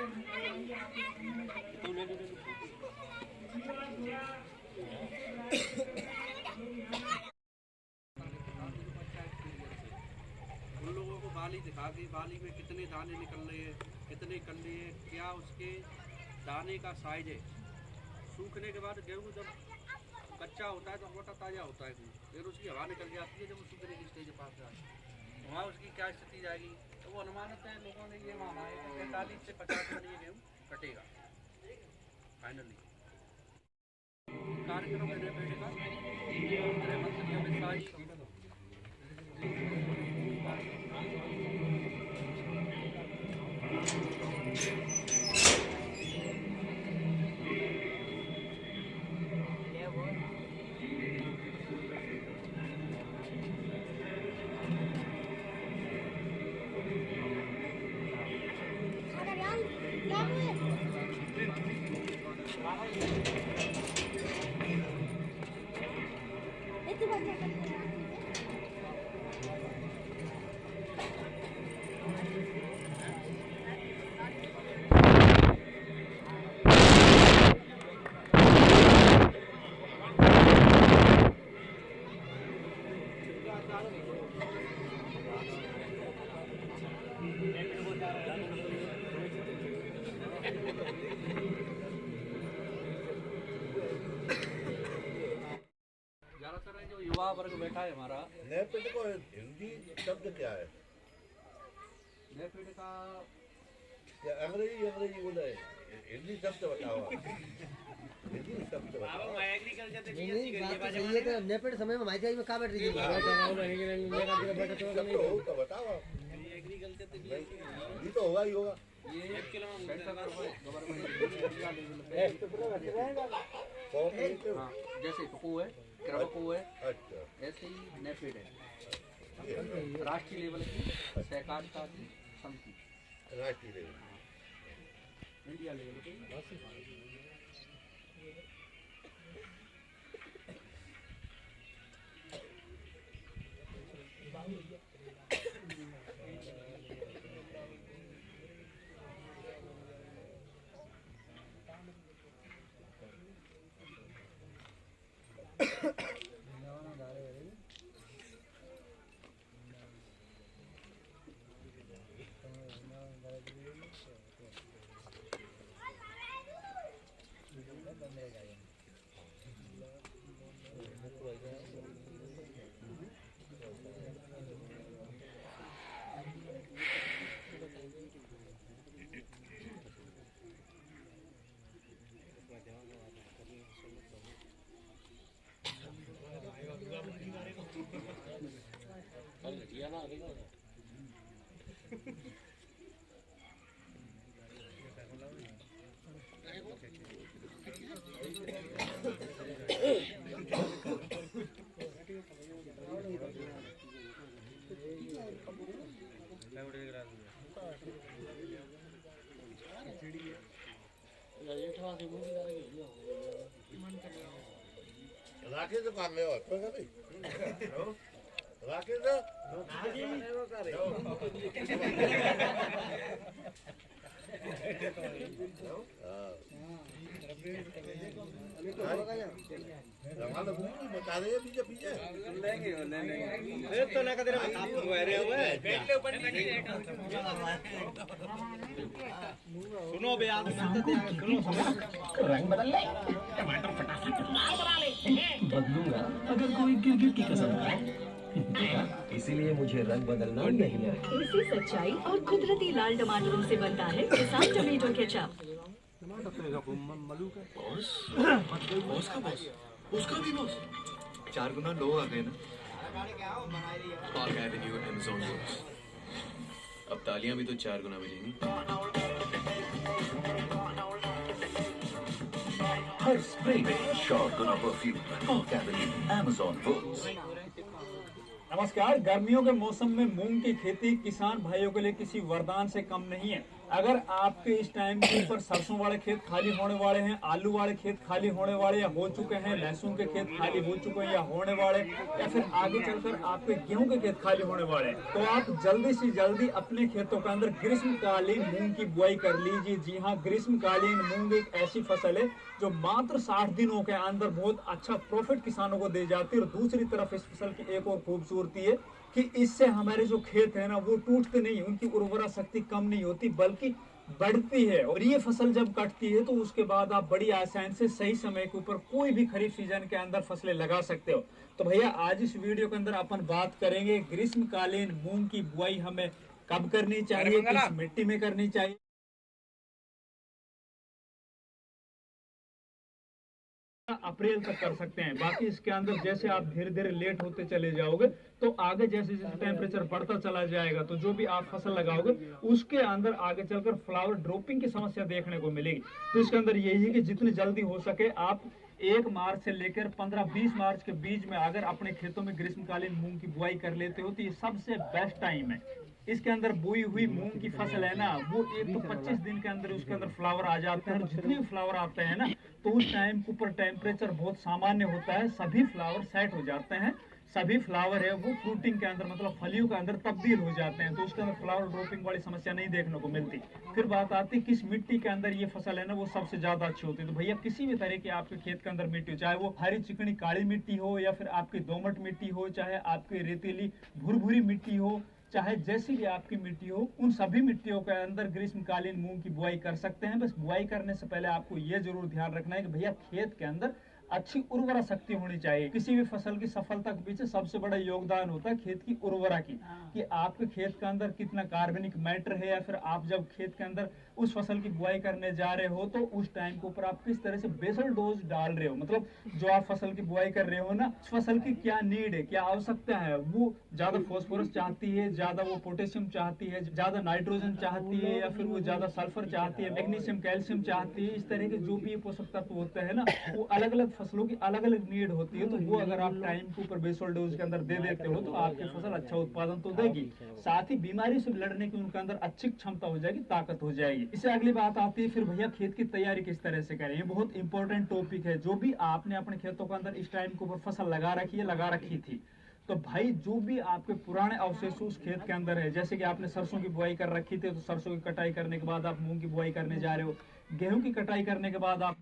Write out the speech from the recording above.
उन लोगों को बाली दिखा के बाली में कितने दाने निकल रहे हैं, कितने कल्ले हैं, क्या उसके दाने का साइज है। सूखने के बाद गेहूँ जब कच्चा होता है तो मोटा ताज़ा होता है, फिर उसकी हवा निकल जाती है। जब वो सूखने की स्टेज पास जाए वहाँ उसकी क्या स्थिति जाएगी। तो वो अनुमानित है, लोगों ने ये माना है कि 45 से 50 दिन ये गेहूँ कटेगा फाइनली। कार्यक्रम है बेटे का गृह मंत्री अमित शाह जी ज्यादातर जो युवा वर्ग बैठा है हमारा। नेपिड को हिंदी शब्द क्या है? नेपिड का अंग्रेजी बोला है, हिंदी शब्द बताओ। हिंदी शब्द बताओ। नेपिड समय में माहिती में का बैठ रही है तो बताओ। हिंदी तो होगा ही होगा। ये जैसे कपू है, क्रपू है, अच्छा, ऐसे ही नेपिड है। राष्ट्रीय लेवल की सहकारिता की समिति, राष्ट्रीय लेवल, इंडिया लेवल की। राकेश काम में हो तो नहीं राकेश बता रहे पीछे पीछे तो ना कदर सुनो बे आप रंग बदल ले, टमाटर फटाफट लाल बना ले। बदलूंगा अगर कोई गिरगिट की कसम खाए। इसीलिए मुझे रंग बदलना नहीं है। इसी सच्चाई और कुदरती लाल टमाटरों से बनता है किसान टमेटो केचप। बॉस का बॉस, उसका भी बॉस। 4 गुना लो आ गए ना। Park Avenue Amazon boss. अब तालियां भी तो 4 गुना मिलेंगी। हर स्प्रे में 4 गुना perfume. Park Avenue Amazon boss. नमस्कार। गर्मियों के मौसम में मूंग की खेती किसान भाइयों के लिए किसी वरदान से कम नहीं है। अगर आपके इस टाइम के ऊपर सरसों वाले खेत खाली होने वाले हैं, आलू वाले खेत खाली होने वाले या हो चुके हैं, लहसुन के खेत खाली हो चुके हैं या होने वाले, या फिर आगे चलकर आपके गेहूं के खेत खाली होने वाले हैं, तो आप जल्दी से जल्दी अपने खेतों के अंदर ग्रीष्मकालीन मूंग की बुआई कर लीजिए। जी हाँ, ग्रीष्मकालीन मूंग एक ऐसी फसल है जो मात्र 60 दिनों के अंदर बहुत अच्छा प्रॉफिट किसानों को दे जाती है। और दूसरी तरफ इस फसल की एक और खूबसूरती है कि इससे हमारे जो खेत है ना वो टूटते नहीं, उनकी उर्वरा शक्ति कम नहीं होती बल्कि बढ़ती है। और ये फसल जब कटती है तो उसके बाद आप बड़ी आसानी से सही समय के ऊपर कोई भी खरीफ सीजन के अंदर फसलें लगा सकते हो। तो भैया आज इस वीडियो के अंदर अपन बात करेंगे ग्रीष्मकालीन मूंग की बुआई हमें कब करनी चाहिए, किस मिट्टी में करनी चाहिए। अप्रैल तक कर सकते हैं। बाकी इसके अंदर जैसे आप धीरे धीरे लेट होते चले जाओगे तो आगे जैसे जैसे टेम्परेचर बढ़ता चला जाएगा तो जो भी आप फसल लगाओगे उसके अंदर आगे चलकर फ्लावर ड्रॉपिंग की समस्या देखने को मिलेगी। तो इसके अंदर यही है कि जितनी जल्दी हो सके आप 1 मार्च से लेकर 15-20 मार्च के बीच में अगर अपने खेतों में ग्रीष्मकालीन मूंग की बुआई कर लेते हो तो ये सबसे बेस्ट टाइम है। इसके अंदर बोई हुई मूंग की फसल है ना वो एक तो 25 दिन के अंदर उसके अंदर फ्लावर आ जाते हैं। और जितने भी फ्लावर आते हैं ना तो उस टाइम के ऊपर टेम्परेचर बहुत सामान्य होता है, सभी फ्लावर सेट हो जाते हैं, सभी फ्लावर है वो फ्रूटिंग के अंदर मतलब फलियों के अंदर तब्दील हो जाते हैं, तो उसके अंदर फ्लावर ड्रॉपिंग वाली समस्या नहीं देखने को मिलती। फिर बात आती है किस मिट्टी के अंदर ये फसल है ना वो सबसे ज्यादा अच्छी होती है। तो भैया किसी भी तरह की आपके खेत के अंदर मिट्टी हो, चाहे वो हरी चिकनी काली मिट्टी हो या फिर आपकी दोमट मिट्टी हो, चाहे आपकी रेतीली भुरभुरी मिट्टी हो, चाहे जैसी भी आपकी मिट्टी हो, उन सभी मिट्टियों के अंदर ग्रीष्मकालीन मूंग की बुआई कर सकते हैं। बस बुआई करने से पहले आपको यह जरूर ध्यान रखना है कि भैया खेत के अंदर अच्छी उर्वरा शक्ति होनी चाहिए। किसी भी फसल की सफलता के पीछे सबसे बड़ा योगदान होता है खेत की उर्वरा की, कि आपके खेत के अंदर कितना कार्बनिक मैटर है, या फिर आप जब खेत के अंदर उस फसल की बुआई करने जा रहे हो तो उस टाइम के ऊपर आप किस तरह से बेसल डोज डाल रहे हो, मतलब जो आप फसल की बुआई कर रहे हो ना उस फसल की क्या नीड है, क्या आवश्यकता है। वो ज्यादा फॉस्फोरस चाहती है, ज्यादा वो पोटेशियम चाहती है, ज्यादा नाइट्रोजन चाहती है, या फिर वो ज्यादा सल्फर चाहती है, मैग्नीशियम कैल्शियम चाहती है। इस तरह के जो भी पोषक तत्व होते हैं ना वो अलग अलग फसलों की अलग अलग नीड होती है। तो वो अगर आप टाइम के ऊपर बेसल डोज के अंदर दे देते हो तो आपकी फसल अच्छा उत्पादन तो देगी, साथ ही बीमारी से लड़ने की उनके अंदर अच्छी क्षमता हो जाएगी, ताकत हो जाएगी। इससे अगली बात आती है फिर भैया खेत की तैयारी किस तरह से करें। ये बहुत इंपॉर्टेंट टॉपिक है। जो भी आपने अपने खेतों के अंदर इस टाइम के ऊपर फसल लगा रखी थी तो भाई जो भी आपके पुराने अवशेष उस खेत के अंदर है, जैसे कि आपने सरसों की बुआई कर रखी थी तो सरसों की कटाई करने के बाद आप मूंग की बुआई करने जा रहे हो, गेहूं की कटाई करने के बाद आप